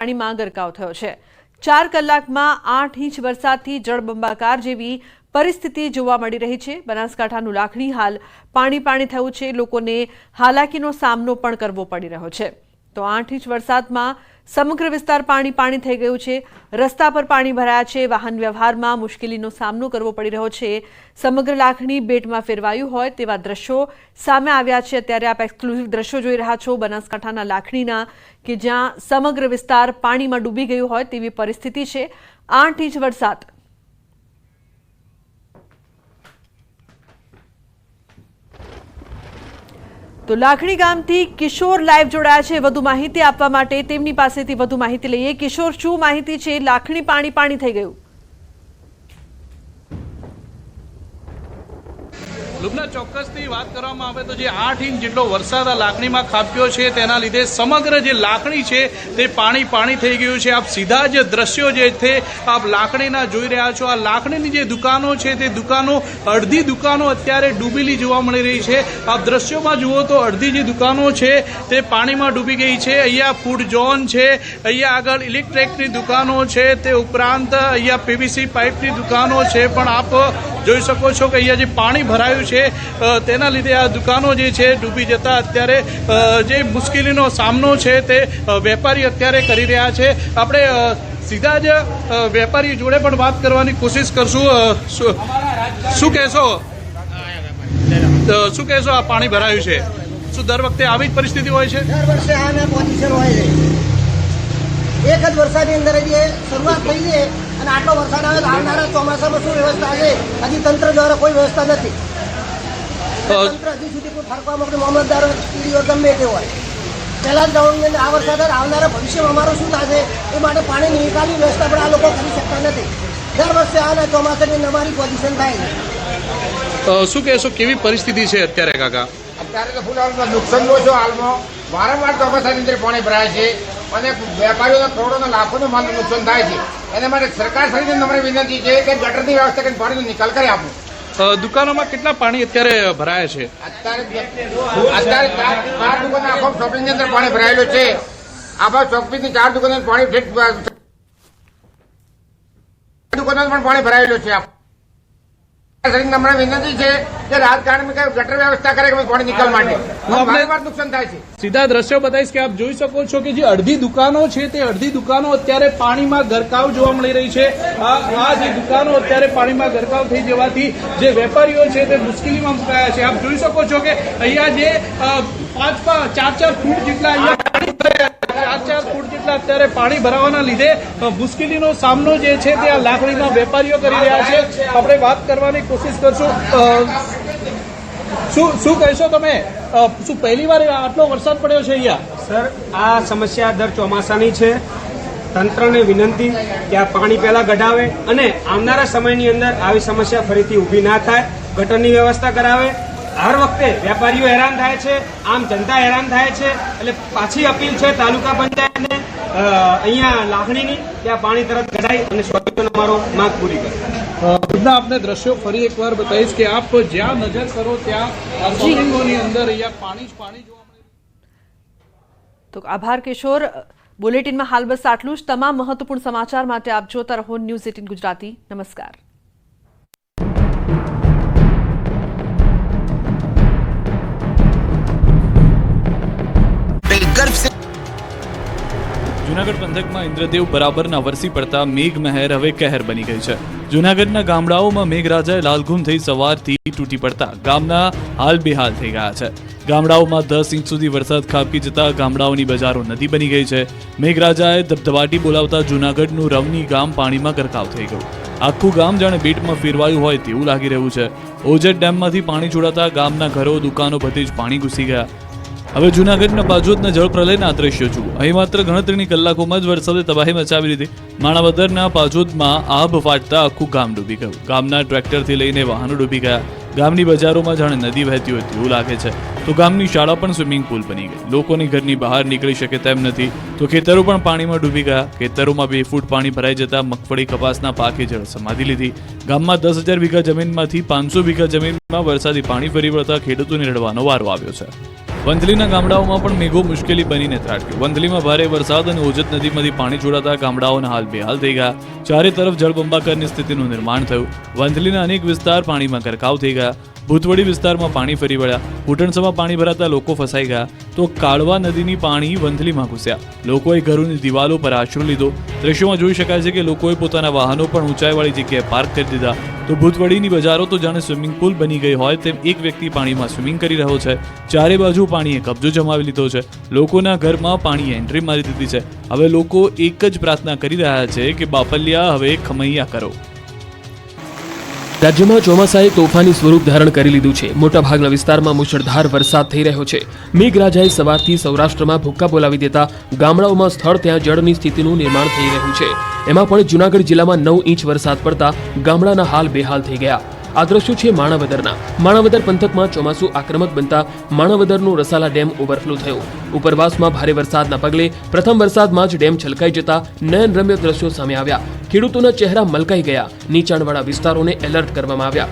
પાણીમાં ગરકાવ થયો છે। 4 કલાકમાં 8 ઇંચ વરસાદથી જળબંબાકાર જેવી પરિસ્થિતિ જોવા મળી રહી છે। બનાસકાંઠાનું લાખણી હાલ પાણી થયું છે। લોકોને હાલાકીનો સામનો પણ કરવો પડી રહ્યો છે। તો 8 ઇંચ વરસાદમાં સમગ્ર વિસ્તાર પાણી થઈ ગયું છે। રસ્તા પર પાણી ભરાયા છે। વાહન વ્યવહારમાં મુશ્કેલીનો સામનો કરવો પડી રહ્યો છે। સમગ્ર લાખણી બેટમાં ફેરવાયું હોય તેવા દ્રશ્યો સામે આવ્યા છે। અત્યારે આપ એક્સક્લુઝિવ દ્રશ્યો જોઈ રહ્યા છો બનાસકાંઠાના લાખણીના, કે જ્યાં સમગ્ર વિસ્તાર પાણીમાં ડૂબી ગયું હોય તેવી પરિસ્થિતિ છે। 8 ઇંચ વરસાદ। तो लाखणी गामथी किशोर लाइव जोड़ाया है વધુ માહિતી આપવા માટે। તેમની પાસેથી વધુ માહિતી લઈએ। કિશોર, શું માહિતી છે? લાખણી પાણી થઈ ગયું। લુબના ચોક્કસથી વાત કરવામાં આવે તો જે 8 ઇંચ જેટલો વરસાદ આ લાખણીમાં ખાબક્યો છે તેના લીધે સમગ્ર જે લાખણી છે તે પાણી થઈ ગયું છે। આપ સીધા જ દ્રશ્યો જે છે આપ લાખણીના જોઈ રહ્યા છો। આ લાખણીની જે દુકાનો છે તે દુકાનો, અડધી દુકાનો અત્યારે ડૂબેલી જોવા મળી રહી છે। આપ દ્રશ્યોમાં જુઓ તો અડધી જે દુકાનો છે તે પાણીમાં ડૂબી ગઈ છે। અહીંયા ફૂડ ઝોન છે, અહીંયા આગળ ઇલેક્ટ્રિકની દુકાનો છે, તે ઉપરાંત અહીંયા પીવીસી પાઇપની દુકાનો છે। પણ આપ જોઈ શકો છો કે અહીંયા જે પાણી ભરાયું છે તેના લીધે આ દુકાનો જે છે ડૂબી જતા અત્યારે જે મુશ્કેલીનો સામનો છે તે વેપારી અત્યારે કરી રહ્યા છે। આપણે સીધા જ વેપારી જોડે પણ વાત કરવાની કોશિશ કરશું। શું કહેશો આ પાણી ભરાયું છે, શું દર વખતે આવી જ પરિસ્થિતિ હોય છે? દર વર્ષે આના પોઝિશન હોય છે। એક જ વર્ષની અંદર જે શરૂઆત થઈ છે અને આટલો વરસાદ આવે તો આવનારા ચોમાસામાં શું વ્યવસ્થા છે હજી તંત્ર દ્વારા કોઈ વ્યવસ્થા નથી। તંત્ર હજી સુધી કોઈ ફરકવા માંગતું મામલતદાર ટીડીઓ ગમે તે હોય પહેલા જ ગવર્મેન્ટ આ વરસાદ આવનારા ભવિષ્યમાં અમારું શું થશે એ માટે પાણીની નિકાલની વ્યવસ્થા પણ આ લોકો કરી શકતા નથી। દર વર્ષે આના ચોમાસાની અમારી પોઝિશન થાય છે। શું કહેશો, કેવી પરિસ્થિતિ છે અત્યારે કાકા? અત્યારે તો ફૂલ હાલમાં નુકસાન લો છો। હાલમાં વારંવાર ચોમાસાની અંદર પાણી ભરાય છે અને વેપારીઓને કરોડોનો લાખોનો માલનું નુકસાન થાય છે। એના માટે સરકાર શ્રીને નમ્ર વિનંતી છે કે ગટરની વ્યવસ્થા કરીને પાણીનો નિકાલ કરી આપો। દુકાનોમાં કેટલા પાણી અત્યારે ભરાય છે? અત્યારે 4 દુકાનો આખો શોપિંગની અંદર પાણી ભરાયેલું છે। આખા શોપિંગની 4 દુકાનો પાણી પણ પાણી ભરાયેલું છે। નમ્ર વિનંતી છે કે રાજકારણમાં કઈ ગટર વ્યવસ્થા કરે કે પાણી નિકાલ માટે નુકસાન થાય છે। સીધા દ્રશ્યો બતાવીશ કે આપ જોઈ શકો છો કે જે અડધી દુકાનો છે તે અડધી દુકાનો અત્યારે પાણીમાં ગરકાવ જોવા મળી રહી છે। આ જે દુકાનો અત્યારે પાણીમાં ગરકાવ થઈ જવાથી જે વેપારીઓ છે તે મુશ્કેલીમાં મુકાયા છે। આપ જોઈ શકો છો કે અહીંયા જે 4 ફૂટ જેટલા અહીંયા 4 ફૂટ જેટલા અત્યારે પાણી ભરાવાના લીધે મુશ્કેલીનો સામનો જે છે તે આ લાકડીના વેપારીઓ કરી રહ્યા છે। આપણે વાત કરવાની કોશિશ કરશું। શું કહેશો તમે? શું પહેલી વાર આટલો વરસાદ પડ્યો છે અહીંયા? સર, આ સમસ્યા દર ચોમાસાની છે। તંત્રને વિનંતી કે આ પાણી પહેલા કઢાવે અને આવનારા સમયની અંદર આવી સમસ્યા ફરીથી ઊભી ના થાય, ગટરની વ્યવસ્થા કરાવે। હર વખતે વેપારીઓ હેરાન થાય છે, આમ જનતા હેરાન થાય છે। એટલે પાછી અપીલ છે તાલુકા પંચાયતને અહીંયા લાખણીની કે આ પાણી તરત કઢાઈ અને સોલ્યુશન અમારો માંગ પૂરી કરે। આપને દ્રશ્યો ફરી એકવાર બતાવીશ કે આપ જ્યાં નજર કરો ત્યાં શોપિંગોની અંદર અહીંયા પાણી જ પાણી જોવા મળે। તો આભાર કિશોર। બુલેટિનમાં હાલ બસ આટલું જ। તમામ મહત્વપૂર્ણ સમાચાર માટે આપ જોતા રહો ન્યૂઝ 18 ગુજરાતી। નમસ્કાર। જૂનાગઢ પંથકમાં ઇન્દ્રદેવ બરાબરના વરસી પડતા મેઘમહેર હવે કહેર બની ગઈ છે। જૂનાગઢના ગામડાઓમાં મેઘરાજાએ લાલઘુમ થઈ સવારથી તૂટી પડતા ગામના હાલ બેહાલ થઈ ગયા છે। ગામડાઓમાં 10 ઇંચ સુધી વરસાદ ખાબકી જતા ગામડાઓની બજારો નદી બની ગઈ છે। મેઘરાજાએ ધબધબાટી બોલાવતા જૂનાગઢનું રવની ગામ પાણીમાં ગરકાવ થઈ ગયું। આખું ગામ જાણે બેટમાં ફેરવાયું હોય તેવું લાગી રહ્યું છે। ઓજત ડેમમાંથી પાણી છોડાતા ગામના ઘરો, દુકાનો બધે જ પાણી ઘૂસી ગયા। હવે જૂનાગઢના પાજોદના જળપ્રલયના દ્રશ્યો જુઓ। અહીં માત્ર ગણતરીની કલાકોમાં જ વરસાદે તબાહી મચાવી લીધી। માણાવદરના પાજોદમાં આભ ફાટતા આખું ગામ ડૂબી ગયું। ગામના ટ્રેક્ટરથી લઈને વાહનો ડૂબી ગયા। ગામની બજારોમાં જાણે નદી વહેતી હોય તેવું લાગે છે। તો ગામની શાળા પણ સ્વિમિંગ પુલ બની ગઈ। લોકોની ઘરની બહાર નીકળી શકે તેમ નથી। તો ખેતરો પણ પાણીમાં ડૂબી ગયા। ખેતરોમાં 2 ફૂટ પાણી ભરાઈ જતા મગફળી, કપાસના પાકે જળ સમાધી લીધી। ગામમાં 10,000 વીઘા જમીનમાંથી 500 વીઘા જમીનમાં વરસાદી પાણી ફરી વળતા ખેડૂતોને રડવાનો વારો આવ્યો છે। વંથલીના ગામડાઓમાં પણ મેઘો મુશ્કેલી બનીને ત્રાટક્યો. વંથલીમાં ભારે વરસાદ અને ઓજત નદીમાંથી પાણી છોડાતા ગામડાઓના હાલ બેહાલ થઈ ગયા. ચારે તરફ જળબંબાકારની સ્થિતિનું નિર્માણ થયું. વંથલીના અનેક વિસ્તાર પાણીમાં ગરકાવ થઈ ગયા. ભૂતવડી વિસ્તારમાં પાણી ફરી વળ્યા. ઘૂંટણસમાં પાણી ભરાતા લોકો ફસાઈ ગયા. તો કાળવા નદીની પાણી વંથલીમાં ઘૂસ્યા. લોકોએ ઘરોની દિવાલો પર આશરો લીધો. દ્રશ્યોમાં જોઈ શકાય છે કે લોકોએ પોતાના વાહનો પણ ઊંચાઈવાળી જગ્યાએ પાર્ક કરી દીધા. તો ભૂતવડીની બજારો તો જાણે સ્વિમિંગ પુલ બની ગઈ હોય તેમ એક વ્યક્તિ પાણીમાં સ્વિમિંગ કરી રહ્યો છે. ચારે બાજુ પાણીએ કબજો જમાવી લીધો છે. લોકોના ઘરમાં પાણીએ એન્ટ્રી મારી દીધી છે. હવે લોકો એક જ પ્રાર્થના કરી રહ્યા છે કે બાપલિયા હવે ખમૈયા કરો. રાજ્યમાં ચોમાસાએ તોફાની સ્વરૂપ ધારણ કરી લીધું છે. મોટાભાગના વિસ્તારમાં મુશળધાર વરસાદ થઈ રહ્યો છે. મેઘરાજાએ સવારથી સૌરાષ્ટ્રમાં ભૂક્કા બોલાવી દેતા ગામડાઓમાં સ્થળ ત્યાં જળની સ્થિતિનું નિર્માણ થઈ રહ્યું છે. એમાં પણ જૂનાગઢ જિલ્લામાં 9 ઇંચ વરસાદ પડતા ગામડાના હાલ બેહાલ થઈ ગયા. આ દ્રશ્યો છે માણાવદરના. માણાવદર પંથકમાં ચોમાસું આક્રમક બનતા માણાવદરનું રસાલા ડેમ ઓવરફ્લો થયો. ઉપરવાસમાં ભારે વરસાદના પગલે પ્રથમ વરસાદમાં જ ડેમ છલકાઈ જતા નયનરમ્ય દ્રશ્યો સામે આવ્યા. ખેડૂતોના ચહેરા મલકાઈ ગયા. નીચાણવાળા વિસ્તારોને એલર્ટ કરવામાં આવ્યા.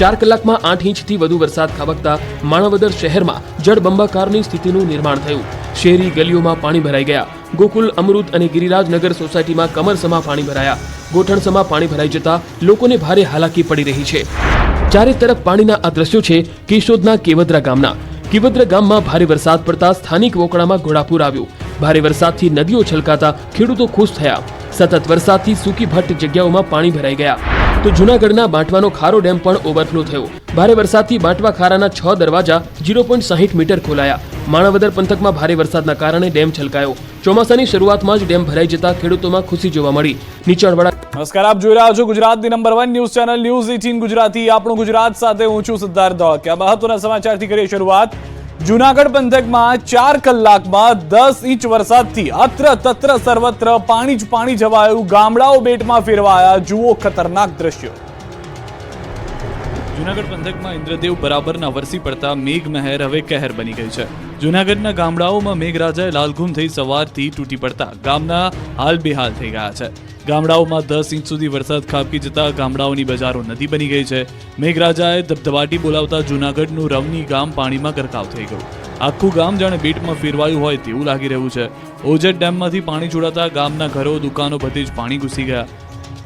4 કલાકમાં 8 ઇંચથી વધુ વરસાદ ખાબકતા માણાવદર શહેરમાં જળબંબાકારની સ્થિતિનું નિર્માણ થયું. શહેરી ગલીઓમાં પાણી ભરાઈ ગયા. ગોકુલ, અમૃત અને ગિરિરાજનગર સોસાયટીમાં કમરસમાં પાણી ભરાયા. ગોઠણસમાં પાણી ભરાઈ જતા લોકોને ભારે હાલાકી પડી રહી છે. ચારે તરફ પાણીના આ દ્રશ્યો છે કેશોદના કેવદરા ગામના. કેવદરા ગામમાં ભારે વરસાદ પડતા સ્થાનિક વોકડામાં ઘોડાપૂર આવ્યું. ભારે વરસાદથી નદીઓ છલકાતા ખેડૂતો ખુશ થયા. સતત વરસાદથી સૂકી ભટ્ટ જગ્યાઓમાં પાણી ભરાઈ ગયા. તો જૂનાગઢના બાંટવાનો ખારો ડેમ પણ ઓવરફ્લો થયો. ભારે વરસાદથી બાંટવા ખારાના 6 દરવાજા 0.60 મીટર ખોલાયા. માણાવદર પંથકમાં ભારે વરસાદના કારણે ડેમ છલકાયો. ચોમાસાની શરૂઆતમાં જ ડેમ ભરાઈ જતા ખેડૂતોમાં ખુશી જોવા મળી. નીચાણવાળા નમસ્કાર, આપ જોઈ રહ્યા છો ગુજરાતની number 1 news channel news 18 Gujarati. આપણું ગુજરાત સાથે હું છું સિદ્ધાર્થ ધોળકિયા. મહત્વના સમાચારથી કરીએ શરૂઆત. જૂનાગઢ પંથકમાં 4 કલાકમાં 10 ઇંચ વરસાદથી અત્ર તત્ર સર્વત્ર પાણી જ પાણી છવાયું. ગામડાઓ બેટમાં ફેરવાયા. જુઓ ખતરનાક દ્રશ્યો. જૂનાગઢ પંથકમાં ઇન્દ્રદેવ બરાબરના વરસી પડતા મેઘમહેર હવે કહેર બની ગઈ છે. જૂનાગઢના ગામડાઓમાં મેઘરાજાએ લાલઘુમ થઈ સવારથી તૂટી પડતા ગામના હાલ બેહાલ થઈ ગયા છે. ગામડાઓમાં 10 ઇંચ સુધી વરસાદ ખાબકી જતા ગામડાઓની બજારો નદી બની ગઈ છે. મેઘરાજાએ ધબધબાટી બોલાવતા જૂનાગઢનું રવની ગામ પાણીમાં ગરકાવ થઈ ગયું. આખું ગામ જાણે બેટમાં ફેરવાયું હોય તેવું લાગી રહ્યું છે. ઓજત ડેમમાંથી પાણી છોડાતા ગામના ઘરો, દુકાનો બધે જ પાણી ઘૂસી ગયા.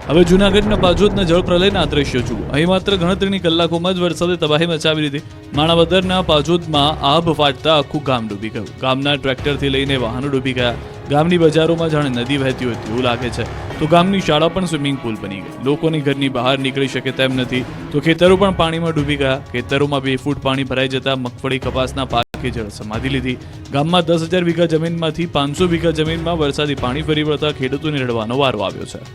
હવે જૂનાગઢના પાજોદના જળપ્રલયના દ્રશ્યો જુઓ. અહીં માત્ર ગણતરીની કલાકોમાં જ વરસાદે તબાહી મચાવી દીધી. માણાવદરના પાજોદમાં આભ ફાટતા આખું ગામ ડૂબી ગયું. ગામના ટ્રેક્ટરથી લઈને વાહનો ડૂબી ગયા. ગામની બજારોમાં જાણે નદી વહેતી હોય તેવું લાગે છે. તો ગામની શાળા પણ સ્વિમિંગ પુલ બની ગઈ. લોકોની ઘરની બહાર નીકળી શકે તેમ નથી. તો ખેતરો પણ પાણીમાં ડૂબી ગયા. ખેતરોમાં 2 ફૂટ પાણી ભરાઈ જતા મગફળી, કપાસના પાકે જળ સમાધી લીધી. ગામમાં 10,000 વીઘા જમીનમાંથી 500 વીઘા જમીનમાં વરસાદી પાણી ફરી વળતા ખેડૂતોને રડવાનો વારો આવ્યો છે.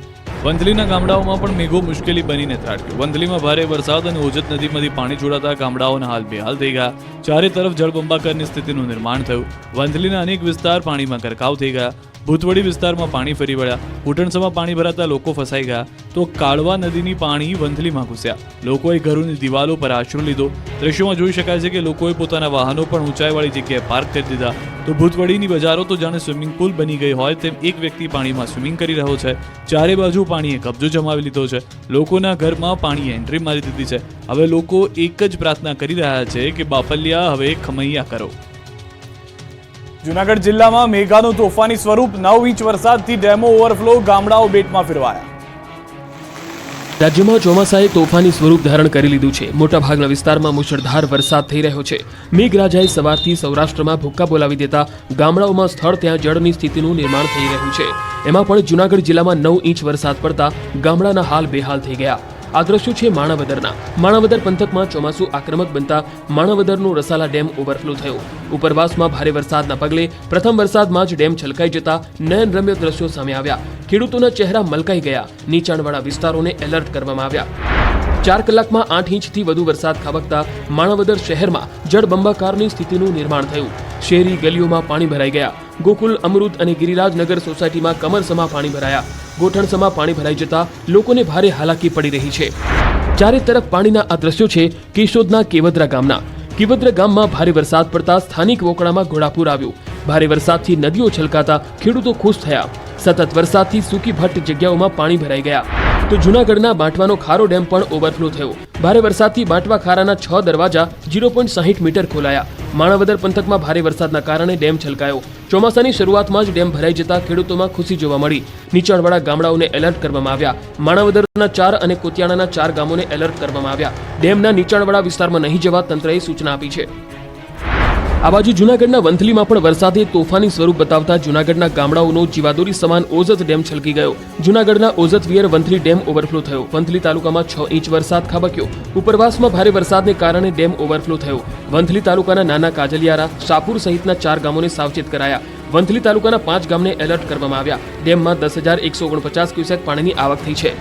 વંથલીના ગામડાઓમાં પણ મેઘો મુશ્કેલી બનીને ત્રાટક્યો. વંથલીમાં ભારે વરસાદ અને ઓજત નદીમાંથી પાણી છોડાતા ગામડાઓના હાલ બેહાલ થઈ ગયા. ચારે તરફ જળબંબાકારની સ્થિતિનું નિર્માણ થયું. વંથલીના અનેક વિસ્તાર પાણીમાં ગરકાવ થઈ ગયા. ભૂતવડી વિસ્તારમાં પાણી ફરી વળ્યા. ઘૂંટણસમાં પાણી ભરાતા લોકો ફસાઈ ગયા. તો કાળવા નદીની પાણી વંથલીમાં ઘૂસ્યા. લોકોએ ઘરોની દિવાલો પર આશરો લીધો. દ્રશ્યોમાં જોઈ શકાય છે કે લોકોએ પોતાના વાહનો પણ ઊંચાઈવાળી જગ્યાએ પાર્ક કરી દીધા. તો ભૂતવડીની બજારો તો જાણે સ્વિમિંગ પુલ બની ગઈ હોય તેમ એક વ્યક્તિ પાણીમાં સ્વિમિંગ કરી રહ્યો છે. ચારે બાજુ પાણીએ કબજો જમાવી લીધો છે. લોકોના ઘરમાં પાણીએ એન્ટ્રી મારી દીધી છે. હવે લોકો એક જ પ્રાર્થના કરી રહ્યા છે કે બાપલિયા હવે ખમૈયા કરો. જૂનાગઢ જિલ્લામાં મેઘાનું તોફાની સ્વરૂપ. 9 ઇંચ વરસાદથી ડેમો ઓવરફ્લો. ગામડાઓ બેટમાં ફેરવાયા. રાજ્યમાં ચોમાસાએ તોફાની સ્વરૂપ ધારણ કરી લીધું છે. મોટાભાગના વિસ્તારમાં મુશળધાર વરસાદ થઈ રહ્યો છે. મેઘરાજાએ સવારથી સૌરાષ્ટ્રમાં ભૂક્કા બોલાવી દેતા ગામડાઓમાં સ્થળ ત્યાં જળની સ્થિતિનું નિર્માણ થઈ રહ્યું છે. એમાં પણ જૂનાગઢ જિલ્લામાં 9 ઇંચ વરસાદ પડતા ગામડાના હાલ બેહાલ થઈ ગયા. આ દ્રશ્યો છે માણાવદરના. માણાવદર પંથકમાં ચોમાસું આક્રમક બનતા માણાવદરનું રસાલા ડેમ ઓવરફ્લો થયો. ઉપરવાસમાં ભારે વરસાદના પગલે પ્રથમ વરસાદમાં જ ડેમ છલકાઈ જતા નયનરમ્ય દ્રશ્યો સામે આવ્યા. ખેડૂતોના ચહેરા મલકાઈ ગયા. નીચાણવાળા વિસ્તારોને એલર્ટ કરવામાં આવ્યા. 4 કલાકમાં 8 ઇંચથી વધુ વરસાદ ખાબકતા માણાવદર શહેરમાં જળબંબાકારની સ્થિતિનું નિર્માણ થયું. શહેરી ગલીઓમાં પાણી ભરાઈ ગયા. ગોકુલ, અમૃત અને ગિરિરાજનગર સોસાયટીમાં કમરસમાં પાણી ભરાયા. ગોઠણસમાં પાણી ભરાઈ જતા લોકોને ભારે હાલાકી પડી રહી છે. ચારે તરફ પાણીના આ દ્રશ્યો છે કેશોદના કેવદરા ગામના. કેવદરા ગામમાં ભારે વરસાદ પડતા સ્થાનિક વોકડામાં ઘોડાપૂર આવ્યું. ભારે વરસાદથી નદીઓ છલકાતા ખેડૂતો ખુશ થયા. સતત વરસાદથી સૂકી ભટ્ટ જગ્યાઓમાં પાણી ભરાઈ ગયા. તો જૂનાગઢના બાંટવાનો ખારો ડેમ પણ ઓવરફ્લો થયો. ભારે વરસાદથી બાંટવા ખારાના 6 દરવાજા 0.60 મીટર ખોલાયા. માણાવદર પંથકમાં ભારે વરસાદના કારણે ડેમ છલકાયો. ચોમાસાની શરૂઆતમાં જ ડેમ ભરાઈ જતા ખેડૂતોમાં ખુશી જોવા મળી. નીચાણવાળા ગામડાઓને એલર્ટ કરવામાં આવ્યા. માણાવદરના 4 અને કોતિયાણાના 4 ગામોને એલર્ટ કરવામાં આવ્યા. ડેમના નીચાણવાળા વિસ્તારમાં નહીં જવા તંત્રએ સૂચના આપી છે. આ બાજુ જૂનાગઢના વંથલીમાં પણ વરસાદે તોફાની સ્વરૂપ બતાવતા જૂનાગઢના ગામડાઓનો જીવાદોરી સમાન ઓઝત ડેમ છલકી ગયો. જૂનાગઢના Ozat weir Vanthali dam overflow થયો. વંથલી તાલુકામાં 6 ઇંચ વરસાદ ખાબક્યો. ઉપરવાસમાં ભારે વરસાદને કારણે ડેમ ઓવરફ્લો થયો. વંથલી તાલુકાના નાના કાજલિયારા, શાપુર સહિતના 4 ગામોને સાવચેત કરાયા. વંથલી તાલુકાના 5 ગામને એલર્ટ કરવામાં આવ્યા. ડેમમાં 10,149 ક્યુસેક પાણીની આવક થઈ છે.